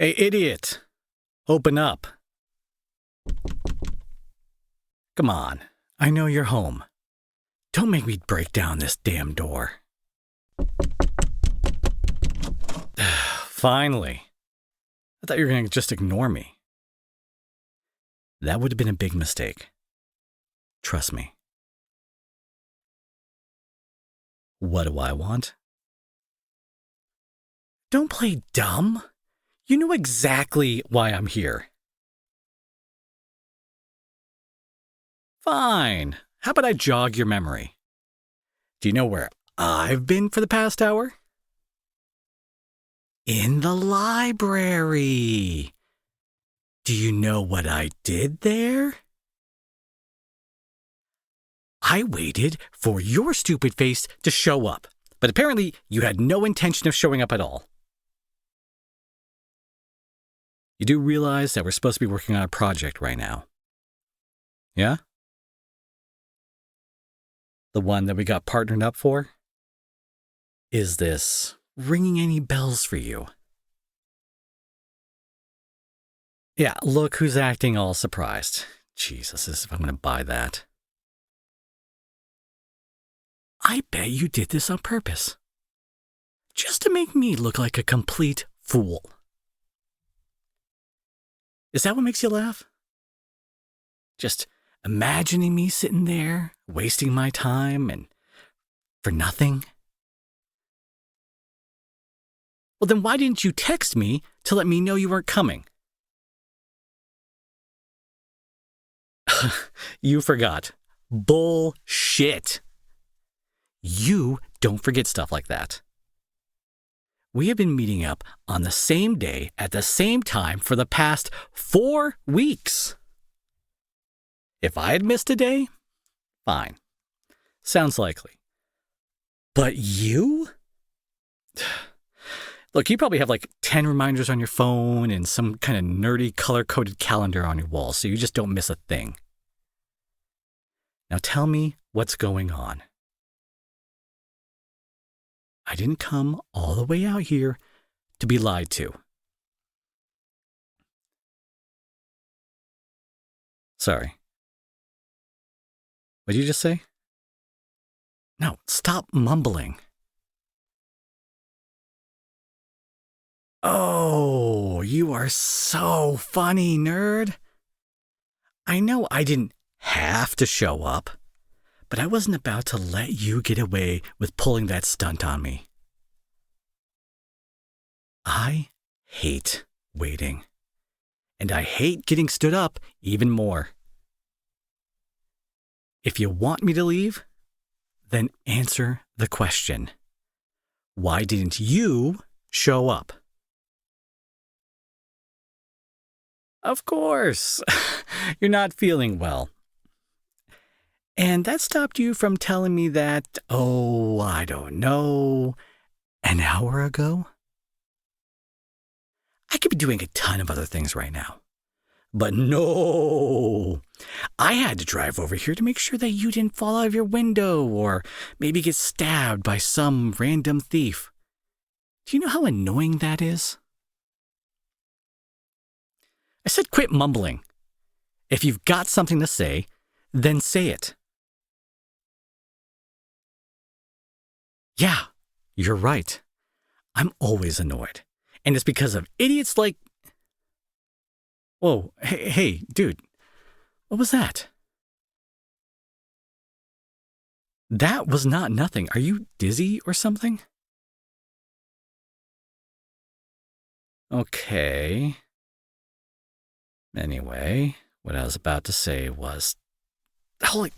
Hey, idiot! Open up. Come on, I know you're home. Don't make me break down this damn door. Finally. I thought you were going to just ignore me. That would have been a big mistake. Trust me. What do I want? Don't play dumb. You know exactly why I'm here. Fine. How about I jog your memory? Do you know where I've been for the past hour? In the library. Do you know what I did there? I waited for your stupid face to show up, but apparently you had no intention of showing up at all. You do realize that we're supposed to be working on a project right now. Yeah? The one that we got partnered up for? Is this ringing any bells for you? Yeah, look who's acting all surprised. Jesus, as if I'm going to buy that. I bet you did this on purpose. Just to make me look like a complete fool. Is that what makes you laugh? Just imagining me sitting there, wasting my time, and for nothing? Well, then why didn't you text me to let me know you weren't coming? You forgot. Bullshit. You don't forget stuff like that. We have been meeting up on the same day at the same time for the past 4 weeks. If I had missed a day, fine. Sounds likely. But you? Look, you probably have like 10 reminders on your phone and some kind of nerdy color-coded calendar on your wall, so you just don't miss a thing. Now tell me what's going on. I didn't come all the way out here to be lied to. Sorry. What did you just say? No, stop mumbling. Oh, you are so funny, nerd. I know I didn't have to show up, but I wasn't about to let you get away with pulling that stunt on me. I hate waiting, and I hate getting stood up even more. If you want me to leave, then answer the question. Why didn't you show up? Of course, you're not feeling well. And that stopped you from telling me that, I don't know, an hour ago? I could be doing a ton of other things right now. But no, I had to drive over here to make sure that you didn't fall out of your window or maybe get stabbed by some random thief. Do you know how annoying that is? I said quit mumbling. If you've got something to say, then say it. Yeah, you're right. I'm always annoyed. And it's because of idiots like... Whoa, hey, dude. What was that? That was not nothing. Are you dizzy or something? Okay. Anyway, what I was about to say was... you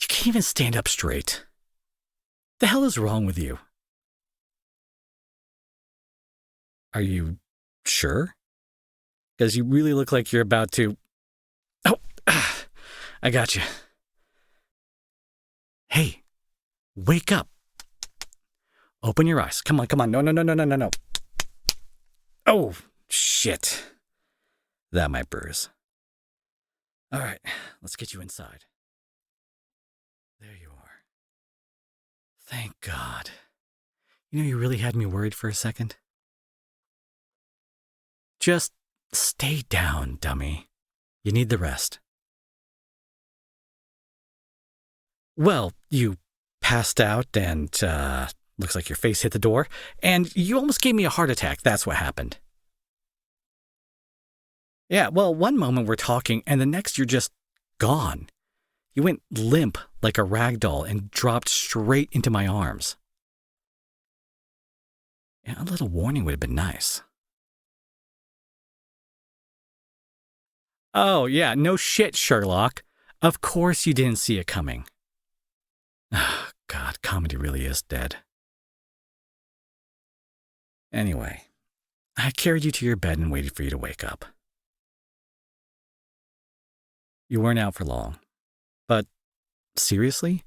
can't even stand up straight. The hell is wrong with you? Are you sure? Because you really look like you're about to... I got you. Hey, wake up. Open your eyes. Come on. No. Oh, shit. That might bruise. All right, let's get you inside. There you are. Thank God. You know, you really had me worried for a second. Just stay down, dummy. You need the rest. Well, you passed out and, looks like your face hit the door, and you almost gave me a heart attack. That's what happened. Yeah, well, one moment we're talking, and the next you're just gone. You went limp like a rag doll and dropped straight into my arms. Yeah, a little warning would have been nice. Oh, yeah, no shit, Sherlock. Of course you didn't see it coming. Ah, God, comedy really is dead. Anyway, I carried you to your bed and waited for you to wake up. You weren't out for long. But seriously,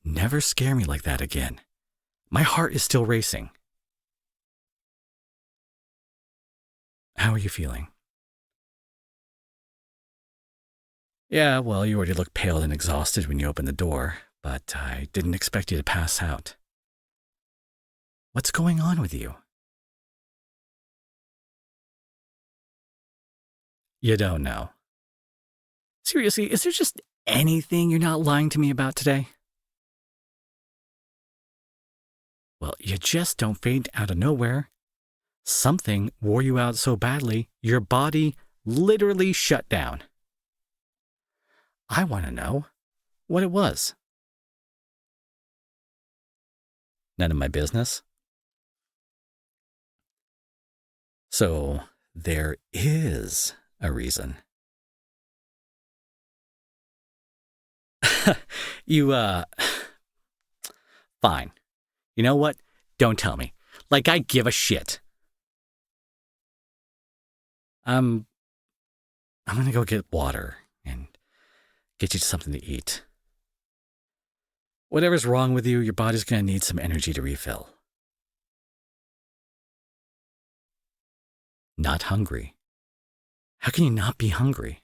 never scare me like that again. My heart is still racing. How are you feeling? Yeah, well, you already look pale and exhausted when you opened the door, but I didn't expect you to pass out. What's going on with you? You don't know. Seriously, is there just anything you're not lying to me about today? Well, you just don't faint out of nowhere. Something wore you out so badly, your body literally shut down. I want to know what it was. None of my business. So there is a reason. You, fine. You know what? Don't tell me. Like I give a shit. I'm gonna go get water and get you something to eat. Whatever's wrong with you, your body's gonna need some energy to refill. Not hungry. How can you not be hungry?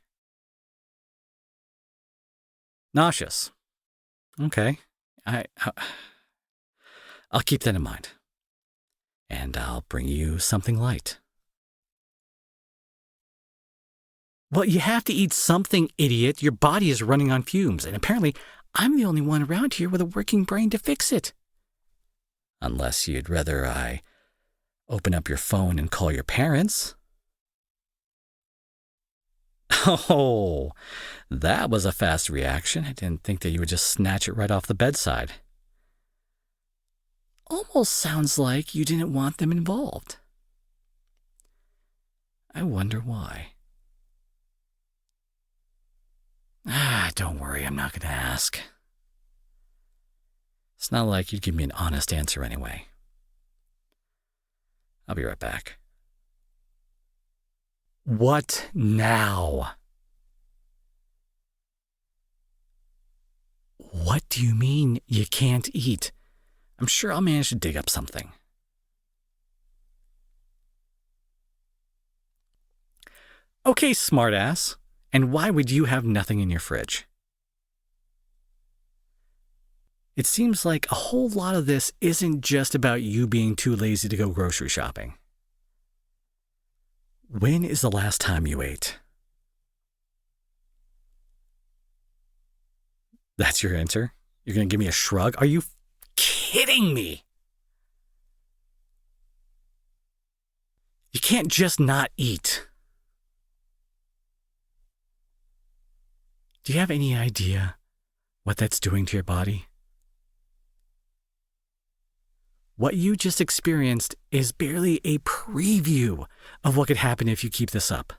Nauseous. Okay. I'll keep that in mind. And I'll bring you something light. Well, you have to eat something, idiot. Your body is running on fumes, and apparently I'm the only one around here with a working brain to fix it. Unless you'd rather I open up your phone and call your parents. Oh, that was a fast reaction. I didn't think that you would just snatch it right off the bedside. Almost sounds like you didn't want them involved. I wonder why. Don't worry, I'm not going to ask. It's not like you'd give me an honest answer anyway. I'll be right back. What now? What do you mean you can't eat? I'm sure I'll manage to dig up something. Okay, smartass. And why would you have nothing in your fridge? It seems like a whole lot of this isn't just about you being too lazy to go grocery shopping. When is the last time you ate? That's your answer? You're going to give me a shrug? Are you kidding me? You can't just not eat. Do you have any idea what that's doing to your body? What you just experienced is barely a preview of what could happen if you keep this up.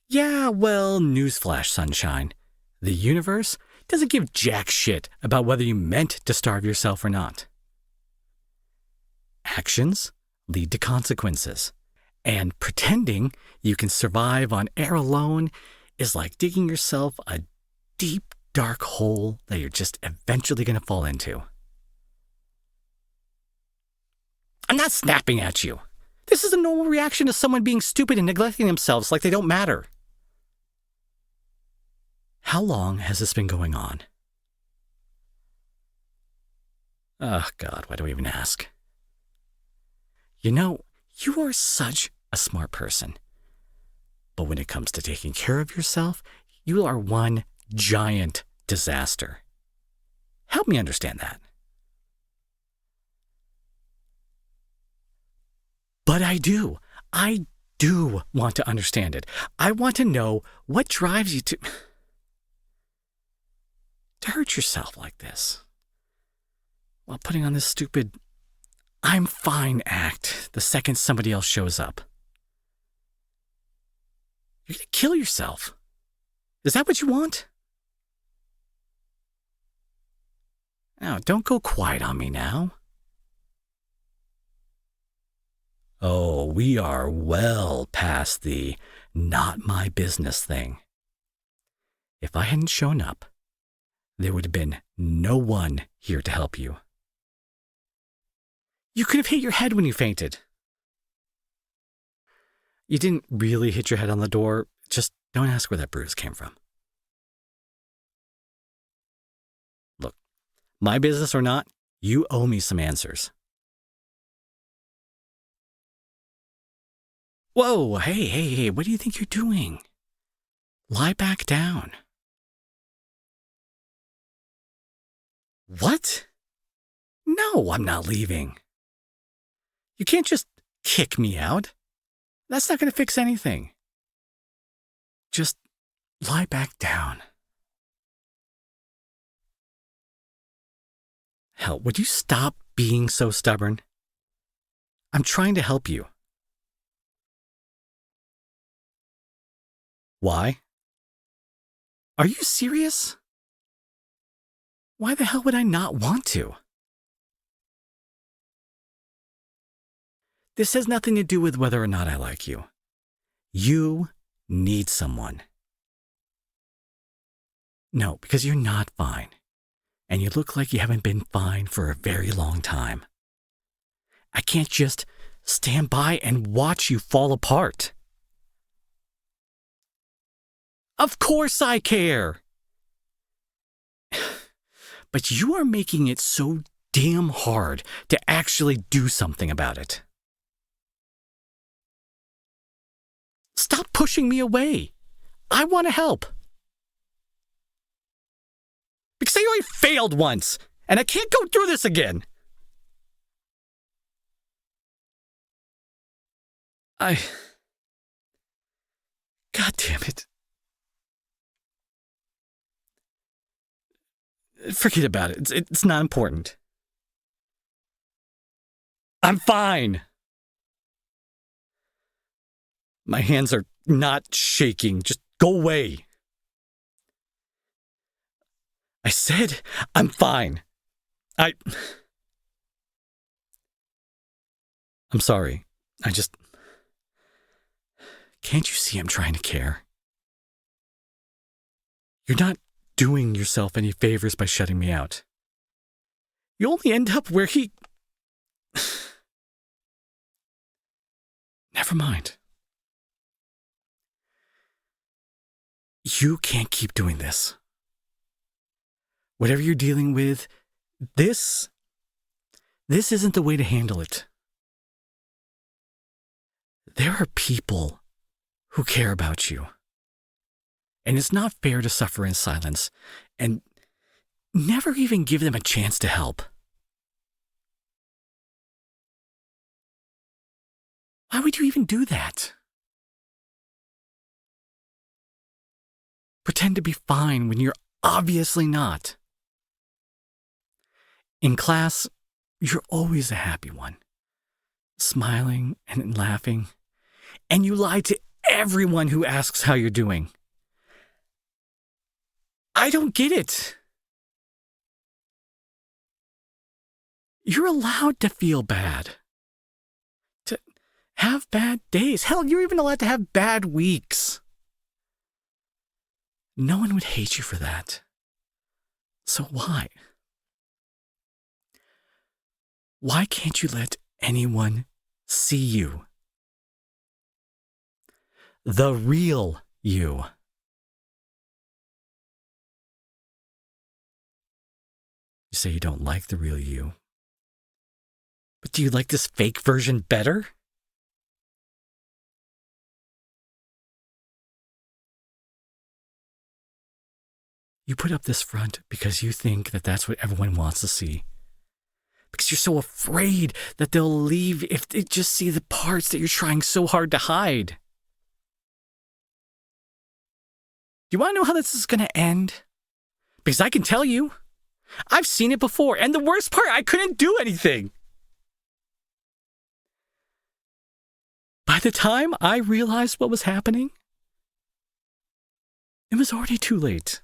Yeah, well, newsflash, sunshine. The universe doesn't give jack shit about whether you meant to starve yourself or not. Actions lead to consequences. And pretending you can survive on air alone is like digging yourself a deep, dark hole that you're just eventually going to fall into. I'm not snapping at you. This is a normal reaction to someone being stupid and neglecting themselves like they don't matter. How long has this been going on? Oh, God, why do I even ask? You know, you are such a smart person. But when it comes to taking care of yourself, you are one giant disaster. Help me understand that. But I do. I do want to understand it. I want to know what drives you to hurt yourself like this while putting on this stupid I'm fine act the second somebody else shows up. You're going to kill yourself. Is that what you want? Now, don't go quiet on me now. Oh, we are well past the not my business thing. If I hadn't shown up, there would have been no one here to help you. You could have hit your head when you fainted. You didn't really hit your head on the door. Just don't ask where that bruise came from. Look, my business or not, you owe me some answers. Whoa, hey, what do you think you're doing? Lie back down. What? No, I'm not leaving. You can't just kick me out. That's not going to fix anything. Just lie back down. Hell, would you stop being so stubborn? I'm trying to help you. Why? Are you serious? Why the hell would I not want to? This has nothing to do with whether or not I like you. You need someone. No, because you're not fine. And you look like you haven't been fine for a very long time. I can't just stand by and watch you fall apart. Of course I care. But you are making it so damn hard to actually do something about it. Stop pushing me away. I want to help. Because I already failed once, and I can't go through this again. God damn it. Forget about it. It's not important. I'm fine. My hands are not shaking. Just go away. I said I'm fine. I'm sorry. Can't you see I'm trying to care? You're not doing yourself any favors by shutting me out. You only end up where he... Never mind. You can't keep doing this. Whatever you're dealing with, this isn't the way to handle it. There are people who care about you. And it's not fair to suffer in silence and never even give them a chance to help. Why would you even do that? Pretend to be fine when you're obviously not. In class, you're always a happy one, smiling and laughing, and you lie to everyone who asks how you're doing. I don't get it. You're allowed to feel bad, to have bad days. Hell, you're even allowed to have bad weeks. No one would hate you for that. So why? Why can't you let anyone see you? The real you. You say you don't like the real you. But do you like this fake version better? You put up this front because you think that that's what everyone wants to see. Because you're so afraid that they'll leave if they just see the parts that you're trying so hard to hide. Do you want to know how this is going to end? Because I can tell you, I've seen it before, and the worst part, I couldn't do anything. By the time I realized what was happening, it was already too late.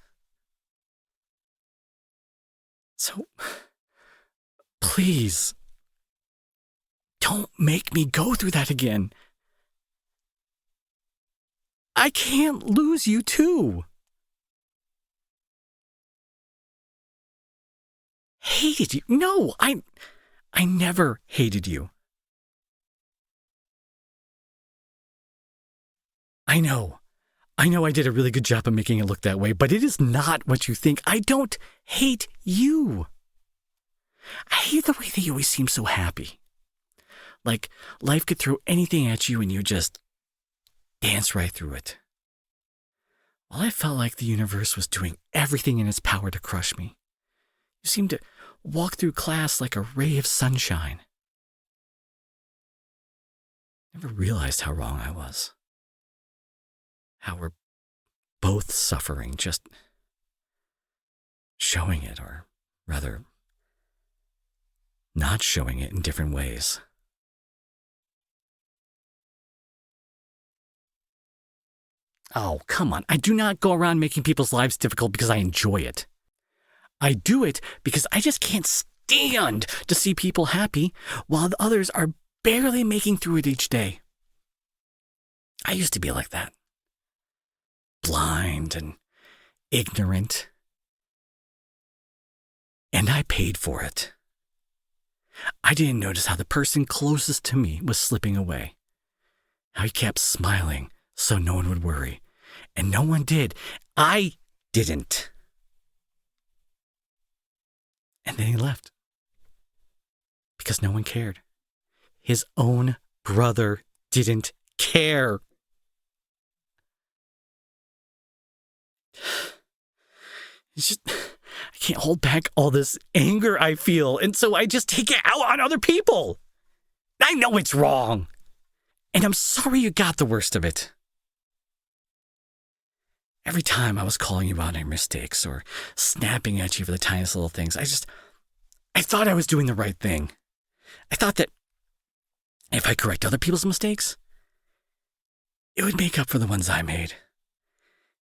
So, please, don't make me go through that again. I can't lose you too. Hated you? No, I never hated you. I know I did a really good job of making it look that way, but it is not what you think. I don't hate you. I hate the way that you always seem so happy. Like life could throw anything at you and you just dance right through it. Well, I felt like the universe was doing everything in its power to crush me. You seemed to walk through class like a ray of sunshine. Never realized how wrong I was. How we're both suffering, just showing it, or rather, not showing it in different ways. Oh, come on. I do not go around making people's lives difficult because I enjoy it. I do it because I just can't stand to see people happy while the others are barely making through it each day. I used to be like that. Blind and ignorant. And I paid for it. I didn't notice how the person closest to me was slipping away. How he kept smiling so no one would worry. And no one did. I didn't. And then he left. Because no one cared. His own brother didn't care. It's just, I can't hold back all this anger I feel, and so I just take it out on other people. I know it's wrong, and I'm sorry you got the worst of it. Every time I was calling you out on your mistakes or snapping at you for the tiniest little things, I thought I was doing the right thing. I thought that if I correct other people's mistakes, it would make up for the ones I made.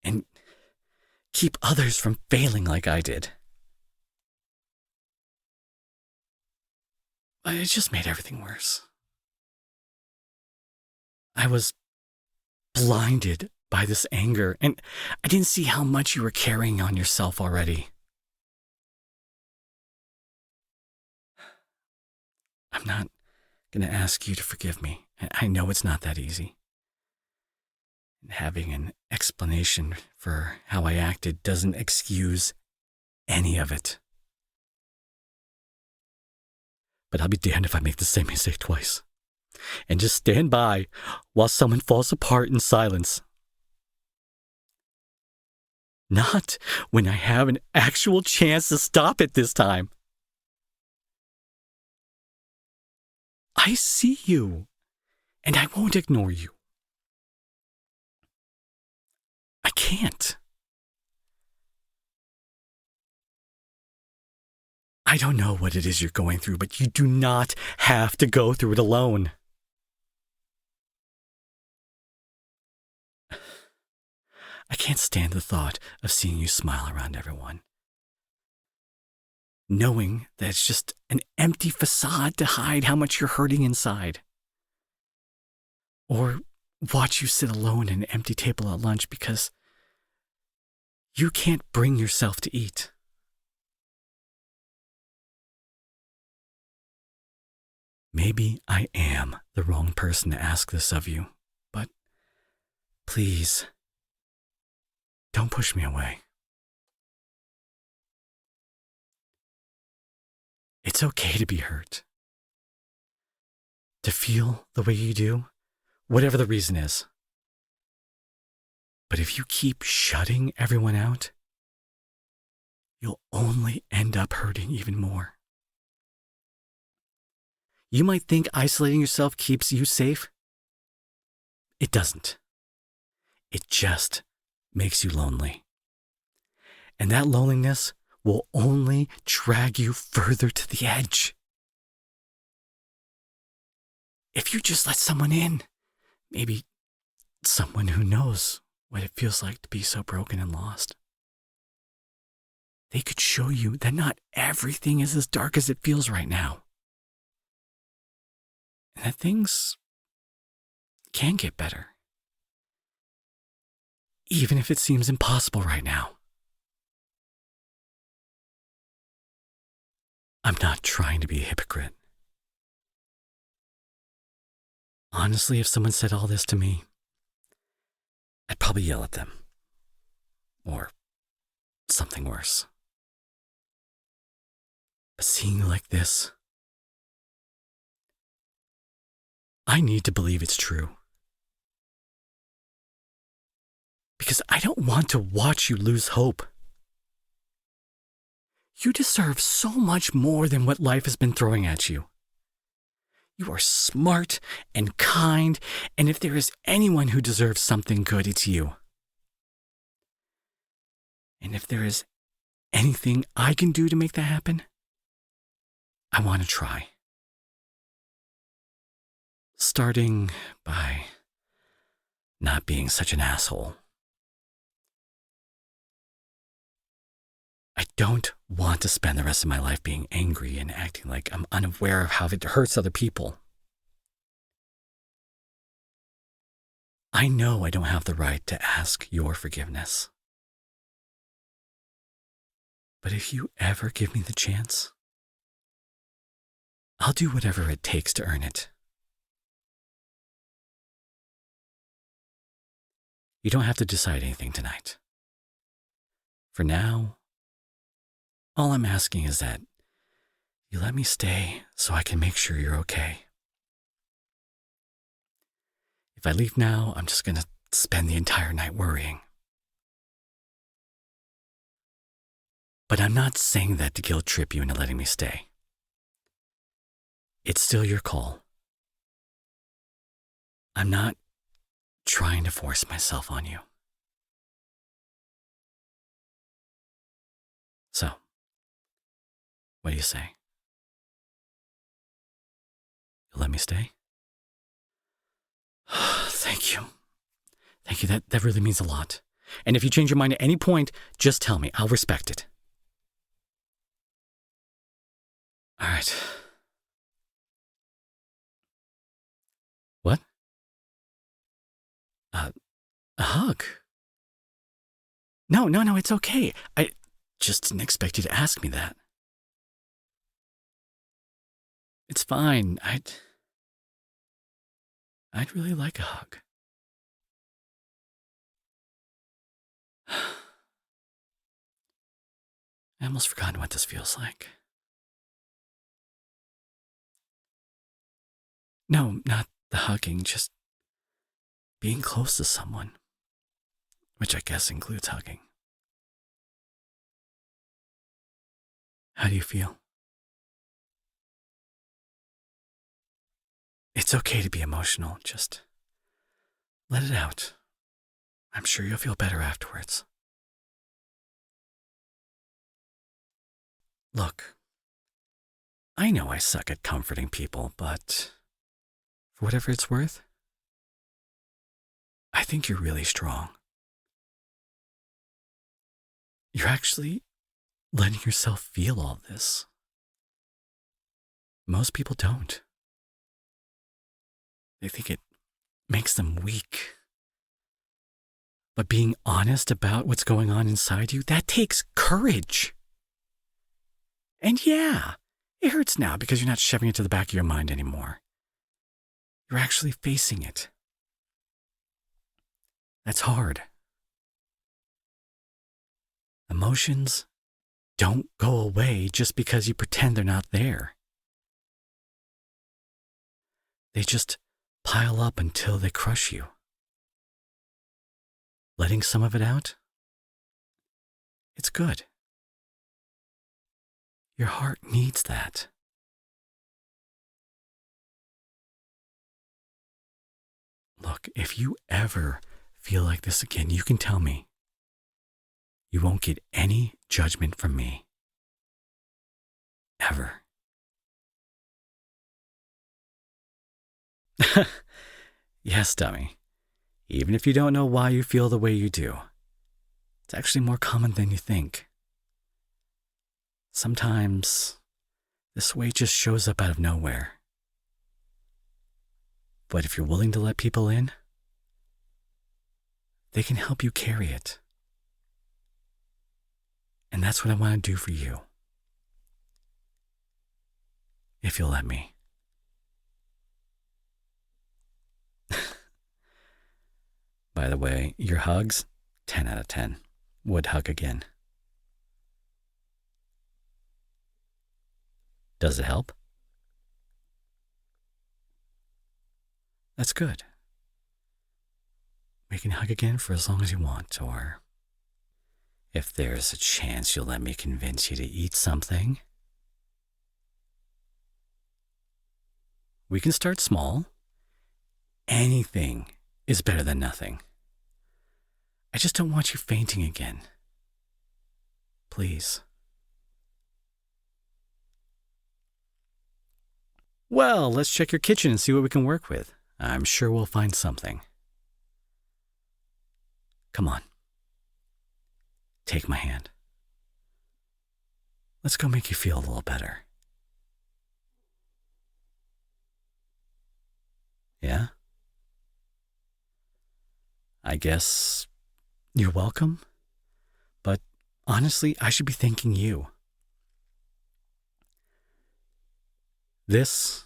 And keep others from failing like I did. But it just made everything worse. I was blinded by this anger, and I didn't see how much you were carrying on yourself already. I'm not going to ask you to forgive me. I know it's not that easy. Having an explanation for how I acted doesn't excuse any of it. But I'll be damned if I make the same mistake twice. And just stand by while someone falls apart in silence. Not when I have an actual chance to stop it this time. I see you, and I won't ignore you. I can't. I don't know what it is you're going through, but you do not have to go through it alone. I can't stand the thought of seeing you smile around everyone. Knowing that it's just an empty facade to hide how much you're hurting inside. Or watch you sit alone at an empty table at lunch because you can't bring yourself to eat. Maybe I am the wrong person to ask this of you, but please, don't push me away. It's okay to be hurt. to feel the way you do, whatever the reason is. But if you keep shutting everyone out, you'll only end up hurting even more. You might think isolating yourself keeps you safe. It doesn't. It just makes you lonely. And that loneliness will only drag you further to the edge. If you just let someone in, maybe someone who knows what it feels like to be so broken and lost, they could show you that not everything is as dark as it feels right now. And that things can get better, even if it seems impossible right now. I'm not trying to be a hypocrite. Honestly, if someone said all this to me, I'd probably yell at them. Or something worse. But seeing you like this, I need to believe it's true. Because I don't want to watch you lose hope. You deserve so much more than what life has been throwing at you. You are smart and kind, and if there is anyone who deserves something good, it's you. And if there is anything I can do to make that happen, I want to try. Starting by not being such an asshole. I don't want to spend the rest of my life being angry and acting like I'm unaware of how it hurts other people. I know I don't have the right to ask your forgiveness. But if you ever give me the chance, I'll do whatever it takes to earn it. You don't have to decide anything tonight. For now, all I'm asking is that you let me stay so I can make sure you're okay. If I leave now, I'm just going to spend the entire night worrying. But I'm not saying that to guilt trip you into letting me stay. It's still your call. I'm not trying to force myself on you. So, what do you say? You'll let me stay? Thank you. Thank you. That really means a lot. And if you change your mind at any point, just tell me. I'll respect it. All right. What? A hug? No, it's okay. I just didn't expect you to ask me that. It's fine. I'd really like a hug. I almost forgotten what this feels like. No, not the hugging, just being close to someone, which I guess includes hugging. How do you feel? It's okay to be emotional, just let it out. I'm sure you'll feel better afterwards. Look, I know I suck at comforting people, but for whatever it's worth, I think you're really strong. You're actually letting yourself feel all this. Most people don't. They think it makes them weak. But being honest about what's going on inside you, that takes courage. And yeah, it hurts now because you're not shoving it to the back of your mind anymore. You're actually facing it. That's hard. Emotions don't go away just because you pretend they're not there. They just pile up until they crush you. Letting some of it out, it's good. Your heart needs that. Look, if you ever feel like this again, you can tell me. You won't get any judgment from me. Ever. Yes, dummy. Even if you don't know why you feel the way you do, it's actually more common than you think. Sometimes this way just shows up out of nowhere. But if you're willing to let people in, they can help you carry it. And that's what I want to do for you. If you'll let me. By the way, your hugs, 10 out of 10. Would hug again. Does it help? That's good. We can hug again for as long as you want, or if there's a chance you'll let me convince you to eat something. We can start small. Anything is better than nothing. I just don't want you fainting again. Please. Well, let's check your kitchen and see what we can work with. I'm sure we'll find something. Come on. Take my hand. Let's go make you feel a little better. Yeah? I guess you're welcome, but honestly, I should be thanking you. This,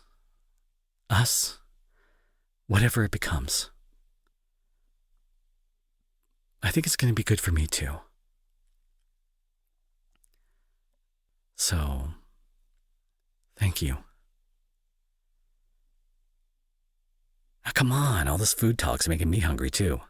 us, whatever it becomes, I think it's going to be good for me too. So, thank you. Now, come on, all this food talk's making me hungry too.